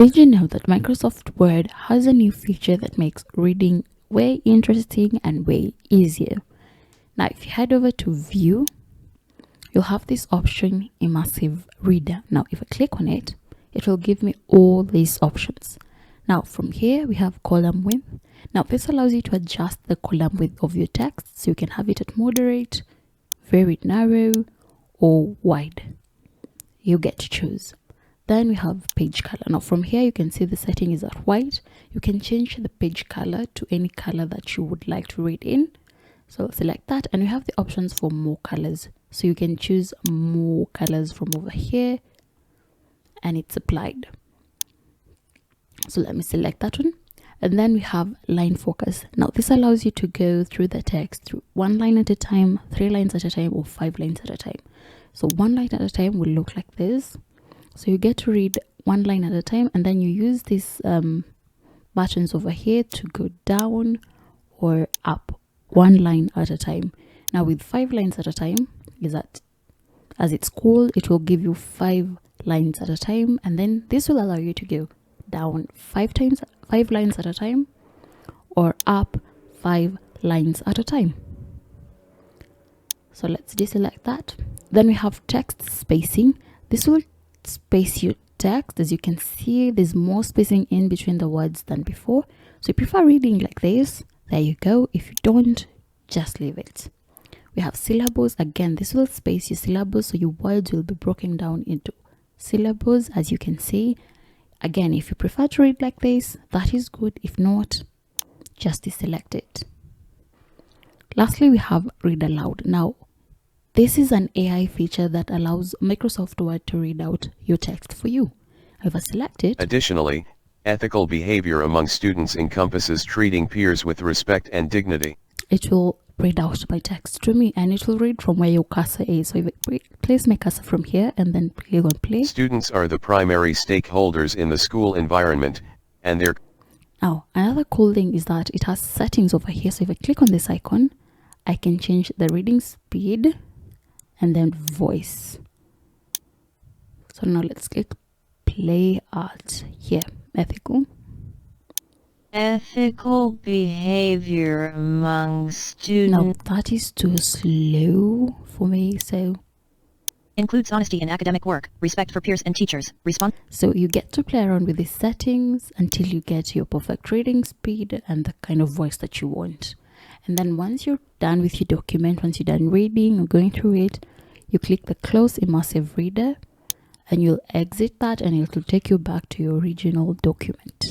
Did you know that Microsoft Word has a new feature that makes reading way interesting and way easier? Now, if you head over to View, you'll have this option, Immersive Reader. Now, if I click on it, it will give me all these options. Now, from here, we have column width. Now, this allows you to adjust the column width of your text, so you can have it at moderate, very narrow, or wide. You get to choose. Then we have page color. Now from here you can see the setting is at white. You can change the page color to any color that you would like to read in. So select that, and we have the options for more colors. So you can choose more colors from over here, and it's applied. So let me select that one. And then we have line focus. Now this allows you to go through the text through 1 line at a time, 3 lines at a time, or 5 lines at a time. So 1 line at a time will look like this. So you get to read 1 line at a time, and then you use these buttons over here to go down or up 1 line at a time. Now with 5 lines at a time, is that as it's called, it will give you 5 lines at a time, and then this will allow you to go down 5 lines at a time, or up 5 lines at a time. So let's deselect that. Then we have text spacing. This will space your text. As you can see, there's more spacing in between the words than before. So if you prefer reading like this, there you go. If you don't, just leave it. We have syllables. Again, this will space your syllables, so your words will be broken down into syllables, as you can see. Again, if you prefer to read like this, that is good. If not, just deselect it. Lastly, we have read aloud. Now this is an AI feature that allows Microsoft Word to read out your text for you. If I select it. Additionally, ethical behavior among students encompasses treating peers with respect and dignity. It will read out my text to me, and it will read from where your cursor is. So if I place my cursor from here and then click on play. Students are the primary stakeholders in the school environment, and they're... Now, another cool thing is that it has settings over here. So if I click on this icon, I can change the reading speed and then voice. So now let's click play at here. Ethical behavior among students. Now that is too slow for me, so includes honesty in academic work, respect for peers and teachers, so you get to play around with these settings until you get your perfect reading speed and the kind of voice that you want. And then once you're done with your document, once you're done reading or going through it, you click the close immersive reader, and you'll exit that, and it will take you back to your original document.